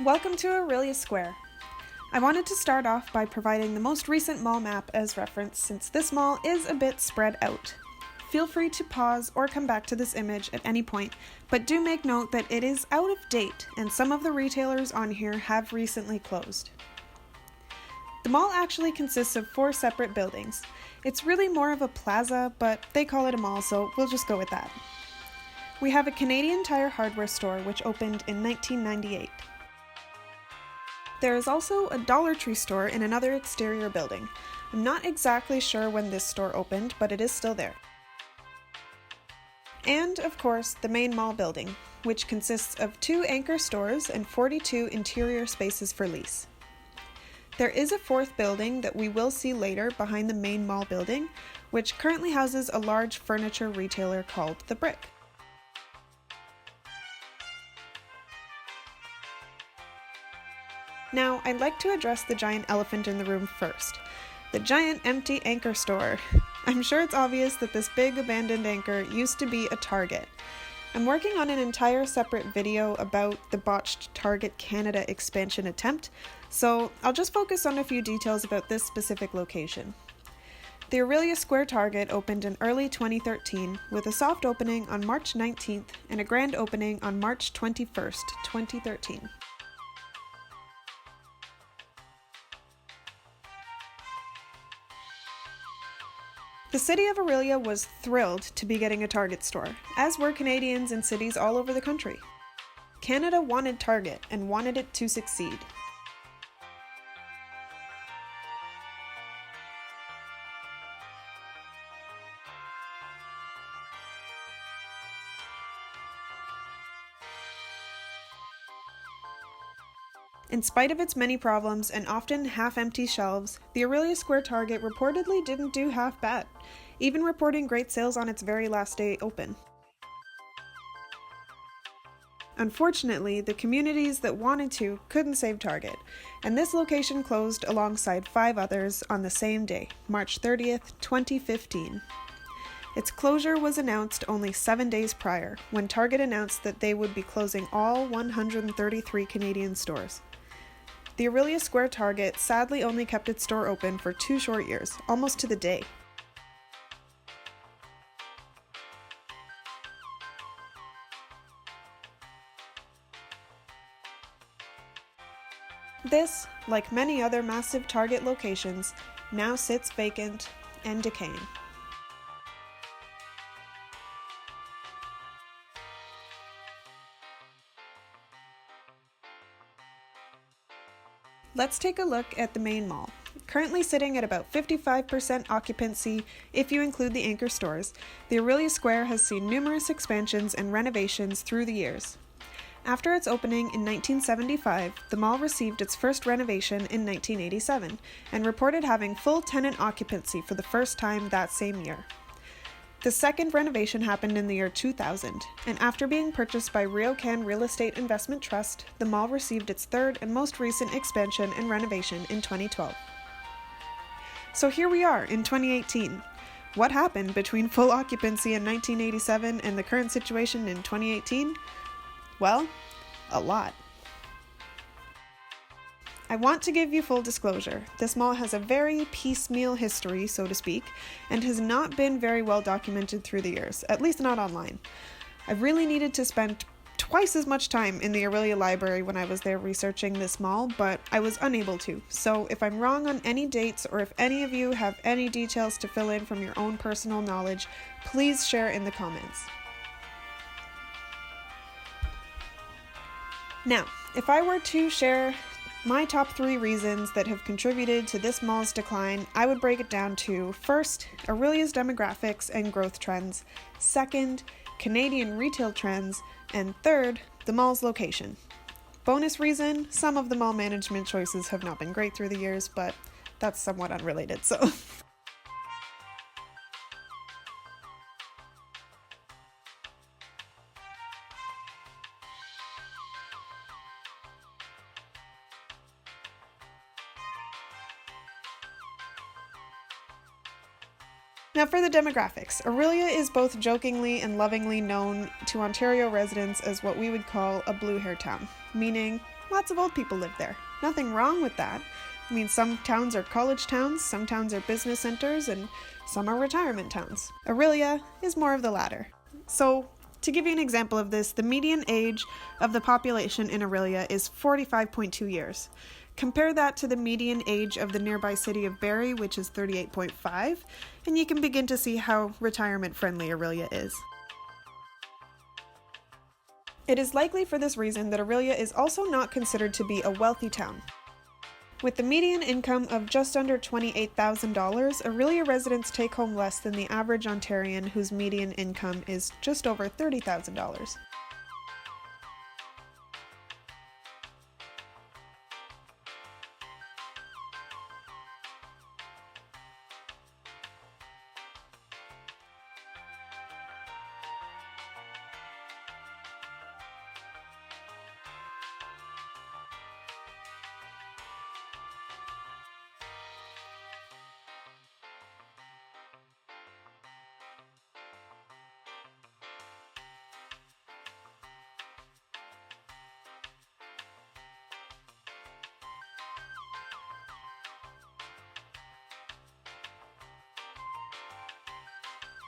Welcome to Orillia Square. I wanted to start off by providing the most recent mall map as reference since this mall is a bit spread out. Feel free to pause or come back to this image at any point, but do make note that it is out of date and some of the retailers on here have recently closed. The mall actually consists of 4 separate buildings. It's really more of a plaza, but they call it a mall, so we'll just go with that. We have a Canadian Tire hardware store which opened in 1998. There is also a Dollar Tree store in another exterior building. I'm not exactly sure when this store opened, but it is still there. And, of course, the main mall building, which consists of 2 anchor stores and 42 interior spaces for lease. There is a 4th building that we will see later behind the main mall building, which currently houses a large furniture retailer called The Brick. Now, I'd like to address the giant elephant in the room first. The giant empty anchor store. I'm sure it's obvious that this big abandoned anchor used to be a Target. I'm working on an entire separate video about the botched Target Canada expansion attempt, so I'll just focus on a few details about this specific location. The Orillia Square Target opened in early 2013 with a soft opening on March 19th and a grand opening on March 21st, 2013. The city of Orillia was thrilled to be getting a Target store, as were Canadians in cities all over the country. Canada wanted Target and wanted it to succeed. In spite of its many problems and often half-empty shelves, the Orillia Square Target reportedly didn't do half bad, even reporting great sales on its very last day open. Unfortunately, the communities that wanted to couldn't save Target, and this location closed alongside 5 others on the same day, March 30th, 2015. Its closure was announced only 7 days prior, when Target announced that they would be closing all 133 Canadian stores. The Orillia Square Target sadly only kept its store open for 2 short years, almost to the day. This, like many other massive Target locations, now sits vacant and decaying. Let's take a look at the main mall. Currently sitting at about 55% occupancy if you include the anchor stores, the Orillia Square has seen numerous expansions and renovations through the years. After its opening in 1975, the mall received its first renovation in 1987 and reported having full tenant occupancy for the first time that same year. The second renovation happened in the year 2000, and after being purchased by RioCan Real Estate Investment Trust, the mall received its third and most recent expansion and renovation in 2012. So here we are in 2018. What happened between full occupancy in 1987 and the current situation in 2018? Well, a lot. I want to give you full disclosure. This mall has a very piecemeal history, so to speak, and has not been very well documented through the years, at least not online. I really needed to spend twice as much time in the Orillia Library when I was there researching this mall, but I was unable to. So if I'm wrong on any dates or if any of you have any details to fill in from your own personal knowledge, please share in the comments. Now, if I were to share my top 3 reasons that have contributed to this mall's decline, I would break it down to: first, Orillia's demographics and growth trends; second, Canadian retail trends; and third, the mall's location. Bonus reason, some of the mall management choices have not been great through the years, but that's somewhat unrelated, so... Now for the demographics. Orillia is both jokingly and lovingly known to Ontario residents as what we would call a blue hair town, meaning lots of old people live there. Nothing wrong with that. I mean, some towns are college towns, some towns are business centers, and some are retirement towns. Orillia is more of the latter. So, to give you an example of this, the median age of the population in Orillia is 45.2 years. Compare that to the median age of the nearby city of Barrie, which is 38.5, and you can begin to see how retirement-friendly Orillia is. It is likely for this reason that Orillia is also not considered to be a wealthy town. With the median income of just under $28,000, Orillia residents take home less than the average Ontarian whose median income is just over $30,000.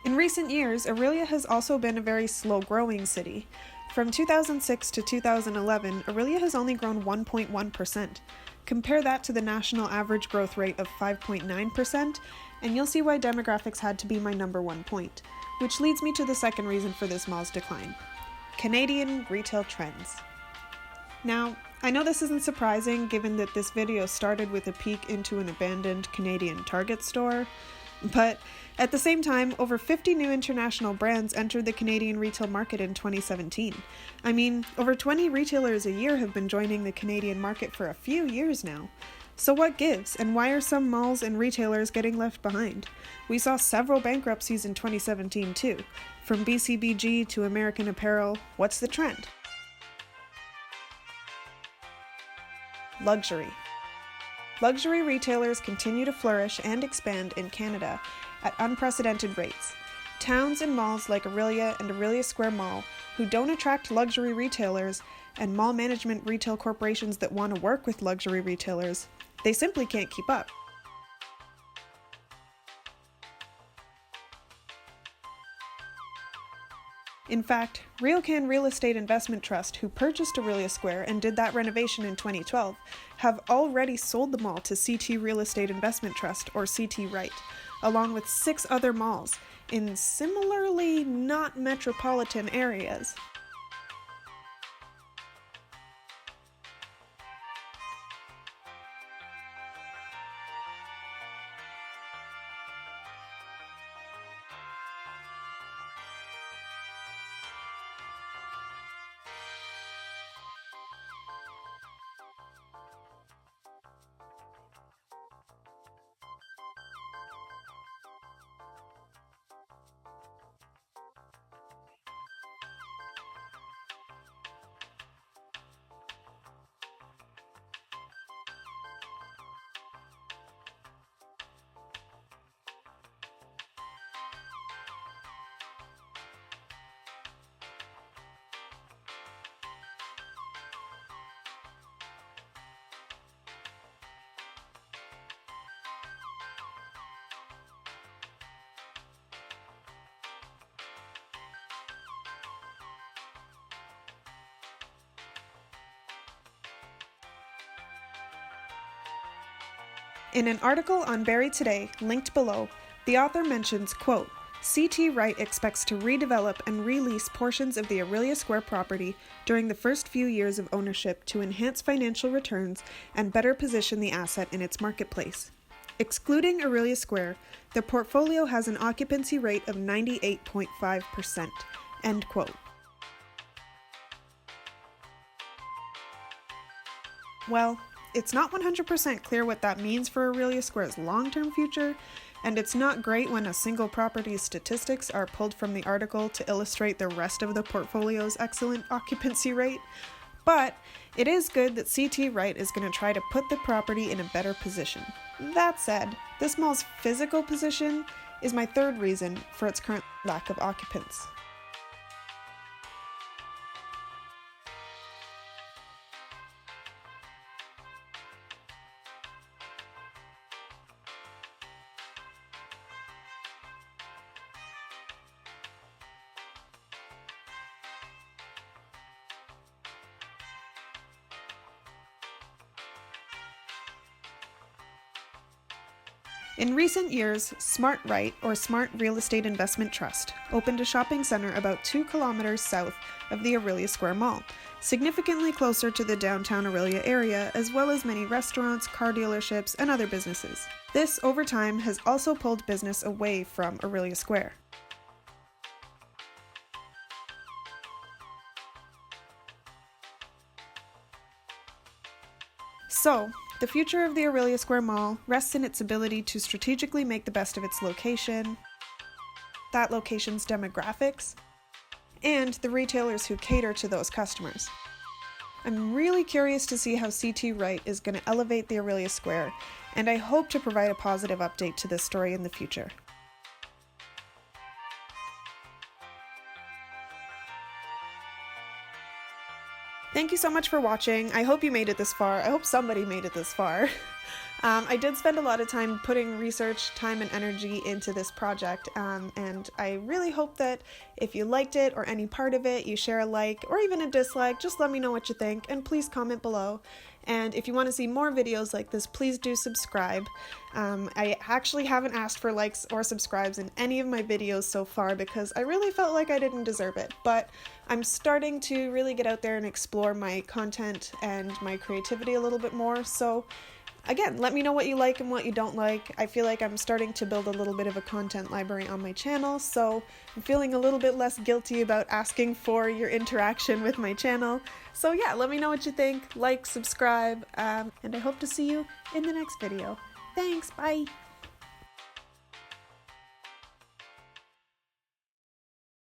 In recent years, Orillia has also been a very slow-growing city. From 2006 to 2011, Orillia has only grown 1.1%. Compare that to the national average growth rate of 5.9%, and you'll see why demographics had to be my number one point, which leads me to the second reason for this mall's decline: Canadian retail trends. Now, I know this isn't surprising given that this video started with a peek into an abandoned Canadian Target store, but at the same time, over 50 new international brands entered the Canadian retail market in 2017. I mean, over 20 retailers a year have been joining the Canadian market for a few years now. So what gives, and why are some malls and retailers getting left behind? We saw several bankruptcies in 2017 too. From BCBG to American Apparel, what's the trend? Luxury. Luxury retailers continue to flourish and expand in Canada at unprecedented rates. Towns and malls like Orillia and Orillia Square Mall, who don't attract luxury retailers, and mall management retail corporations that want to work with luxury retailers, they simply can't keep up. In fact, RioCan Real Estate Investment Trust, who purchased Orillia Square and did that renovation in 2012, have already sold the mall to CT Real Estate Investment Trust, or CT REIT, along with 6 other malls in similarly not metropolitan areas. In an article on Barrie Today, linked below, the author mentions, quote, CT REIT expects to redevelop and release portions of the Orillia Square property during the first few years of ownership to enhance financial returns and better position the asset in its marketplace. Excluding Orillia Square, the portfolio has an occupancy rate of 98.5%, end quote. Well, it's not 100% clear what that means for Orillia Square's long-term future, and it's not great when a single property's statistics are pulled from the article to illustrate the rest of the portfolio's excellent occupancy rate, but it is good that CT REIT is going to try to put the property in a better position. That said, this mall's physical position is my third reason for its current lack of occupants. In recent years, Smart Right, or Smart Real Estate Investment Trust, opened a shopping center about 2 kilometers south of the Orillia Square Mall, significantly closer to the downtown Orillia area, as well as many restaurants, car dealerships, and other businesses. This, over time, has also pulled business away from Orillia Square. So, the future of the Orillia Square Mall rests in its ability to strategically make the best of its location, that location's demographics, and the retailers who cater to those customers. I'm really curious to see how CT Wright is going to elevate the Orillia Square, and I hope to provide a positive update to this story in the future. Thank you so much for watching. I hope you made it this far. I hope somebody made it this far. I did spend a lot of time putting research, time, and energy into this project, and I really hope that if you liked it or any part of it, you share a like or even a dislike. Just let me know what you think, and please comment below. And if you want to see more videos like this, please do subscribe. I actually haven't asked for likes or subscribes in any of my videos so far because I really felt like I didn't deserve it, but I'm starting to really get out there and explore my content and my creativity a little bit more. So again, let me know what you like and what you don't like. I feel like I'm starting to build a little bit of a content library on my channel, so I'm feeling a little bit less guilty about asking for your interaction with my channel. So yeah, let me know what you think, like, subscribe, and I hope to see you in the next video. Thanks, bye!